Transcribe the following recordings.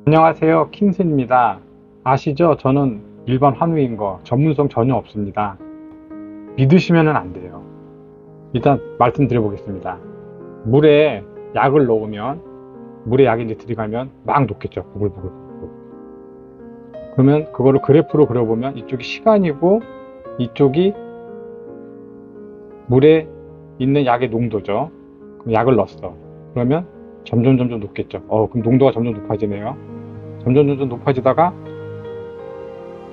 안녕하세요, 킴슨입니다. 아시죠? 저는 일반 환우인 거 전문성 전혀 없습니다. 믿으시면 안 돼요. 일단 말씀드려 보겠습니다. 물에 약을 넣으면, 물에 약이 이제 들어가면 막 녹겠죠. 부글부글. 그러면 그거를 그래프로 그려보면 이쪽이 시간이고 이쪽이 물에 있는 약의 농도죠. 그럼 약을 넣었어. 그러면 점점 녹겠죠. 그럼 농도가 점점 높아지네요. 점점 높아지다가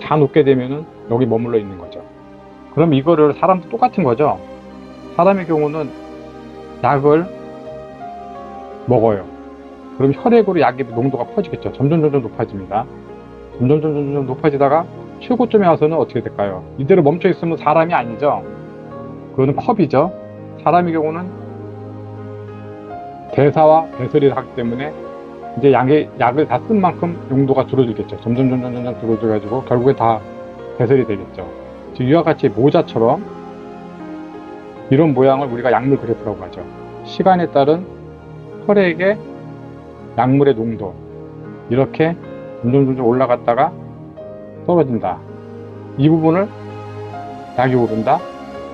다 녹게 되면은 여기 머물러 있는 거죠. 그럼 이거를 사람도 똑같은 거죠. 사람의 경우는 약을 먹어요. 그럼 혈액으로 약의 농도가 퍼지겠죠. 점점 높아집니다. 점점 높아지다가 최고점에 와서는 어떻게 될까요? 이대로 멈춰 있으면 사람이 아니죠. 그거는 컵이죠. 사람의 경우는 대사와 배설이 하기 때문에 이제 약을 다 쓴 만큼 용도가 줄어들겠죠. 점점 줄어들어가지고 결국에 다 배설이 되겠죠. 즉 이와 같이 모자처럼 이런 모양을 우리가 약물 그래프라고 하죠. 시간에 따른 혈액의 약물의 농도, 이렇게 점점 올라갔다가 떨어진다. 이 부분을 약이 오른다.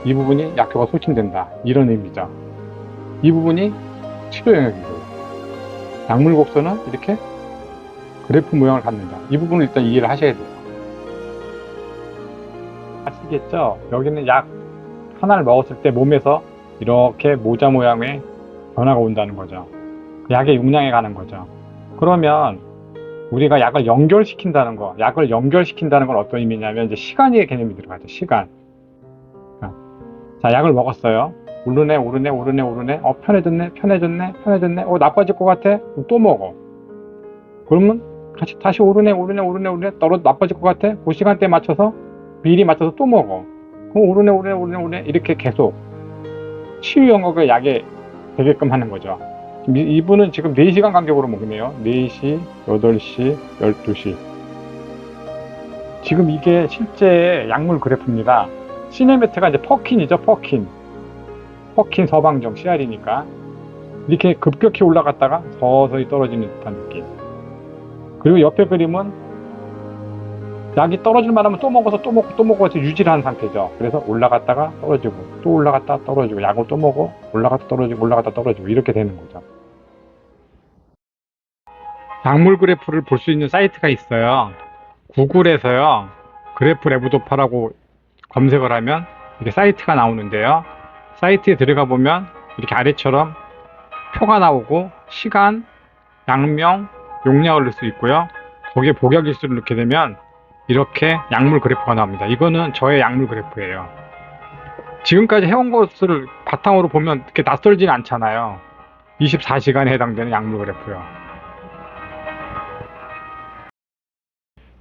이 부분이 약효가 소진된다. 이런 의미죠. 이 부분이 치료 영역이고요. 약물 곡선은 이렇게 그래프 모양을 갖는다. 이 부분을 일단 이해를 하셔야 돼요. 아시겠죠? 여기는 약 하나를 먹었을 때 몸에서 이렇게 모자 모양의 변화가 온다는 거죠. 약의 용량에 가는 거죠. 그러면 우리가 약을 연결시킨다는 건 어떤 의미냐면 이제 시간의 개념이 들어가죠. 시간. 자, 약을 먹었어요. 오르네. 편해졌네. 나빠질 것 같아. 또 먹어. 그러면 다시 오르네. 나빠질 것 같아. 그 시간대에 맞춰서 미리 맞춰서 또 먹어. 그럼 오르네. 이렇게 계속 치유 영역의 약에 되게끔 하는 거죠. 이분은 지금 4시간 간격으로 먹네요. 4시, 8시, 12시. 지금 이게 실제 약물 그래프입니다. 시네메트가 이제 퍼킨이죠. 퍼킨 서방정 CR이니까 이렇게 급격히 올라갔다가 서서히 떨어지는 듯한 느낌. 그리고 옆에 그림은 약이 떨어질 만하면 또 먹어서 유지를 한 상태죠. 그래서 올라갔다가 떨어지고 또 올라갔다 떨어지고 약을 또 먹어 올라갔다 떨어지고 이렇게 되는 거죠. 약물 그래프를 볼 수 있는 사이트가 있어요. 구글에서요, 그래프 레보도파라고 검색을 하면 이렇게 사이트가 나오는데요. 사이트에 들어가 보면 이렇게 아래처럼 표가 나오고 시간, 약명, 용량을 넣을 수 있고요. 거기에 복약일수를 넣게 되면 이렇게 약물 그래프가 나옵니다. 이거는 저의 약물 그래프예요. 지금까지 해온 것을 바탕으로 보면 그렇게 낯설지는 않잖아요. 24시간에 해당되는 약물 그래프요.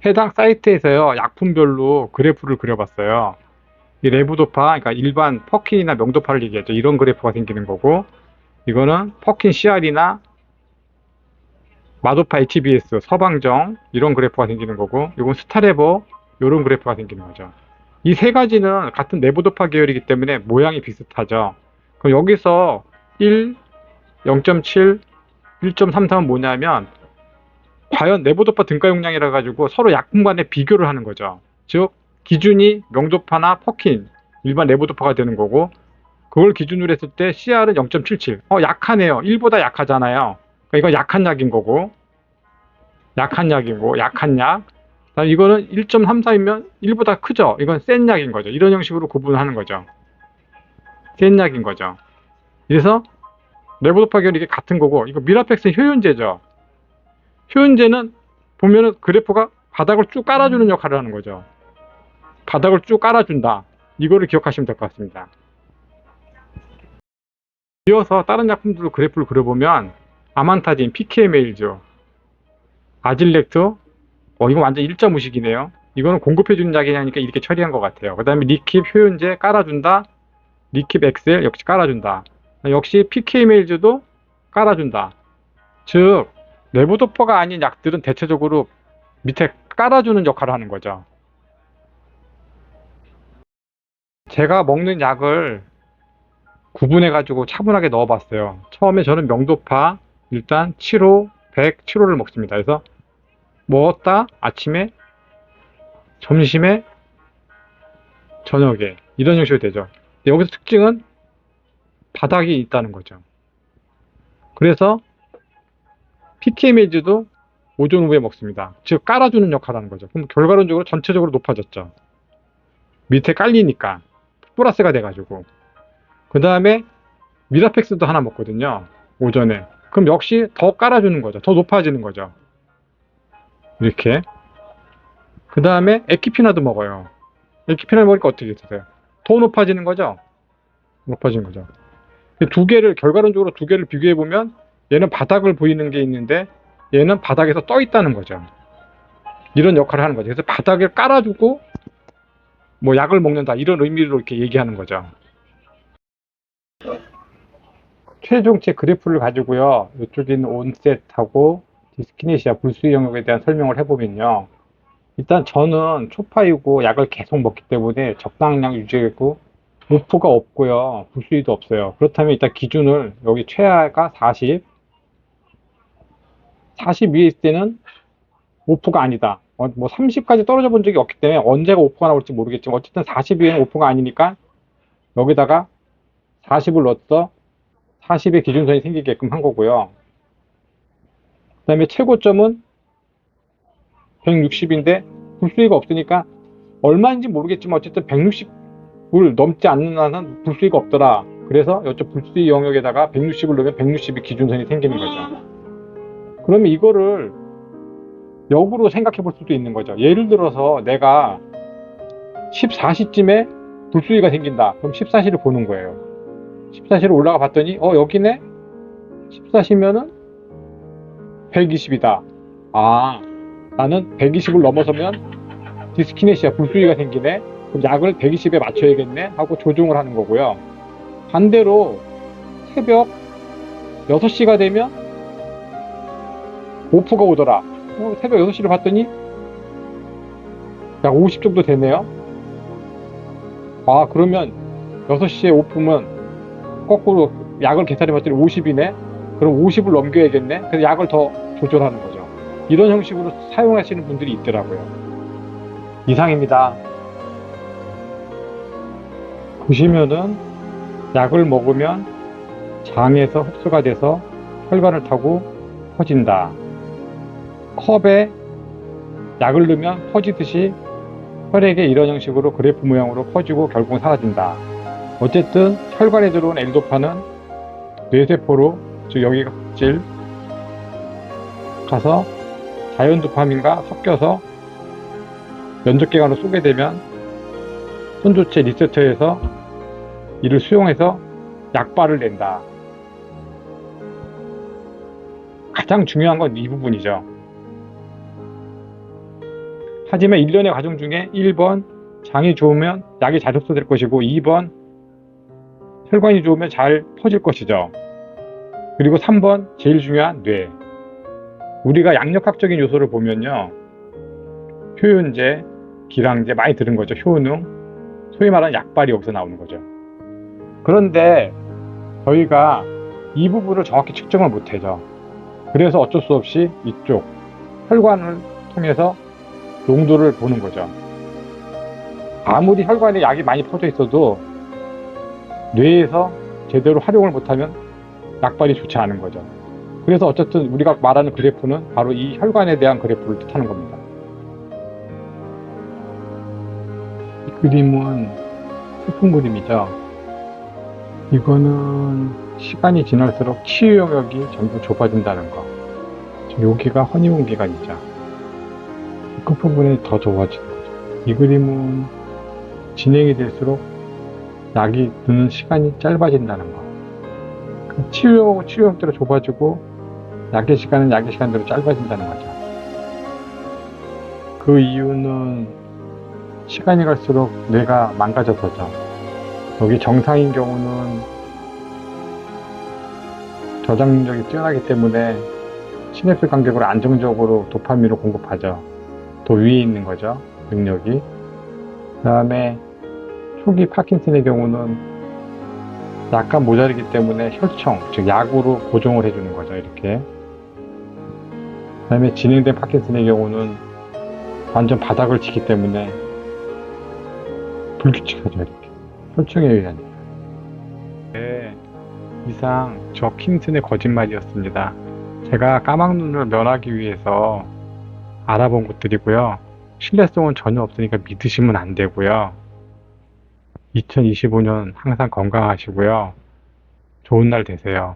해당 사이트에서요, 약품별로 그래프를 그려봤어요. 이 레보도파, 그러니까 일반 퍼킨이나 명도파를 얘기하죠. 이런 그래프가 생기는 거고, 이거는 퍼킨 CR이나 마도파 HBS, 서방정, 이런 그래프가 생기는 거고, 이건 스타레버, 이런 그래프가 생기는 거죠. 이 세 가지는 같은 레보도파 계열이기 때문에 모양이 비슷하죠. 그럼 여기서 1, 0.7, 1.33은 뭐냐면, 과연 레보도파 등가 용량이라 가지고 서로 약품 간의 비교를 하는 거죠. 즉, 기준이 명도파나 퍼킨, 일반 레보도파가 되는 거고, 그걸 기준으로 했을 때 CR은 0.77. 약하네요. 1보다 약하잖아요. 그러니까 이건 약한 약인 거고, 약한 약. 이거는 1.34이면 1보다 크죠. 이건 센 약인 거죠. 이런 형식으로 구분하는 거죠. 센 약인 거죠. 그래서 레보도파 계열이 이게 같은 거고, 이거 미라펙스는 효윤제죠. 효윤제는 보면은 그래프가 바닥을 쭉 깔아주는 역할을 하는 거죠. 바닥을 쭉 깔아준다. 이거를 기억하시면 될 것 같습니다. 이어서 다른 약품들로 그래프를 그려보면 아만타진, PK메일죠. 아질렉트, 이거 완전 일자 무식이네요. 이거는 공급해주는 약이냐니까 이렇게 처리한 것 같아요. 그 다음에 리킵 효윤제 깔아준다. 리킵 엑셀 역시 깔아준다. 역시 PK메일즈도 깔아준다. 즉 레보도퍼가 아닌 약들은 대체적으로 밑에 깔아주는 역할을 하는 거죠. 제가 먹는 약을 구분해 가지고 차분하게 넣어 봤어요. 처음에 저는 명도파 일단 7호, 100, 7호를 먹습니다. 그래서 먹었다 아침에, 점심에, 저녁에 이런 형식으로 되죠. 근데 여기서 특징은 바닥이 있다는 거죠. 그래서 PTMAG도 오존 후에 먹습니다. 즉 깔아주는 역할을 하는 거죠. 그럼 결과론적으로 전체적으로 높아졌죠. 밑에 깔리니까 플러스가 돼가지고. 그 다음에 미라펙스도 하나 먹거든요. 오전에. 그럼 역시 더 깔아주는 거죠. 더 높아지는 거죠. 이렇게. 그 다음에 에키피나도 먹어요. 에키피나 먹으니까 어떻게 되세요? 더 높아지는 거죠? 높아지는 거죠. 두 개를, 결과론적으로 두 개를 비교해보면 얘는 바닥을 보이는 게 있는데 얘는 바닥에서 떠 있다는 거죠. 이런 역할을 하는 거죠. 그래서 바닥을 깔아주고 뭐 약을 먹는다 이런 의미로 이렇게 얘기하는 거죠. 최종체 그래프를 가지고요. 이쪽에 있는 온셋하고 디스키네시아 불수의 영역에 대한 설명을 해보면요. 일단 저는 초파이고 약을 계속 먹기 때문에 적당량 유지했고 오프가 없고요. 불수의도 없어요. 그렇다면 일단 기준을 여기 최하가 40, 40 위에 있을 때는 오프가 아니다. 뭐 30까지 떨어져 본 적이 없기 때문에 언제가 오프가 나올지 모르겠지만 어쨌든 40 위에는 오프가 아니니까 여기다가 40을 넣어서 40의 기준선이 생기게끔 한 거고요. 그 다음에 최고점은 160인데 불수의가 없으니까 얼마인지 모르겠지만 어쨌든 160을 넘지 않는 한은 불수의가 없더라. 그래서 이쪽 불수의 영역에다가 160을 넣으면 160의 기준선이 생기는 거죠. 그러면 이거를 역으로 생각해 볼 수도 있는 거죠. 예를 들어서 내가 14시쯤에 불수의가 생긴다. 그럼 14시를 보는 거예요. 14시를 올라가 봤더니 여기네? 14시면은 120이다. 아, 나는 120을 넘어서면 디스키네시아 불수의가 생기네. 그럼 약을 120에 맞춰야겠네 하고 조정을 하는 거고요. 반대로 새벽 6시가 되면 오프가 오더라. 새벽 6시를 봤더니 약 50 정도 됐네요. 아, 그러면 6시에 오프면 거꾸로 약을 계산해 봤더니 50이네. 그럼 50을 넘겨야겠네. 그래서 약을 더 조절하는 거죠. 이런 형식으로 사용하시는 분들이 있더라고요. 이상입니다. 보시면은 약을 먹으면 장에서 흡수가 돼서 혈관을 타고 퍼진다. 컵에 약을 넣으면 퍼지듯이 혈액에 이런 형식으로 그래프 모양으로 퍼지고 결국은 사라진다. 어쨌든 혈관에 들어온 L도파는 뇌세포로, 즉 여기가 껍질 가서 자연 도파민과 섞여서 면적계관으로 쏘게 되면 선조체 리세터에서 이를 수용해서 약발을 낸다. 가장 중요한 건 이 부분이죠. 하지만 일련의 과정 중에 1번 장이 좋으면 약이 잘 흡수될 것이고 2번 혈관이 좋으면 잘 퍼질 것이죠. 그리고 3번 제일 중요한 뇌. 우리가 양력학적인 요소를 보면요. 효윤제, 기량제 많이 들은 거죠. 효능. 소위 말하는 약발이 여기서 나오는 거죠. 그런데 저희가 이 부분을 정확히 측정을 못하죠. 그래서 어쩔 수 없이 이쪽 혈관을 통해서 농도를 보는 거죠. 아무리 혈관에 약이 많이 퍼져 있어도 뇌에서 제대로 활용을 못하면 약발이 좋지 않은 거죠. 그래서 어쨌든 우리가 말하는 그래프는 바로 이 혈관에 대한 그래프를 뜻하는 겁니다. 이 그림은 슬픈 그림이죠. 이거는 시간이 지날수록 치유 영역이 점점 좁아진다는 거. 여기가 허니문 기관이죠. 끝부분이 더 좁아지는 거죠. 이 그림은 진행이 될수록 약이 드는 시간이 짧아진다는 거. 치유 영역은 치유 영역대로 좁아지고 약의 시간은 약의 시간대로 짧아진다는 거죠. 그 이유는 시간이 갈수록 뇌가 망가져서죠. 여기 정상인 경우는 저장 능력이 뛰어나기 때문에 시냅스 간격으로 안정적으로 도파민을 공급하죠. 더 위에 있는 거죠. 능력이. 그 다음에 초기 파킨슨의 경우는 약간 모자르기 때문에 혈청, 즉 약으로 보정을 해주는 거죠. 이렇게. 그다음에 진행된 파킨슨의 경우는 완전 바닥을 치기 때문에 불규칙하죠, 이렇게. 혈중에 의한. 네, 이상 저 킨슨의 거짓말이었습니다. 제가 까막눈을 면하기 위해서 알아본 것들이고요. 신뢰성은 전혀 없으니까 믿으시면 안 되고요. 2025년 항상 건강하시고요. 좋은 날 되세요.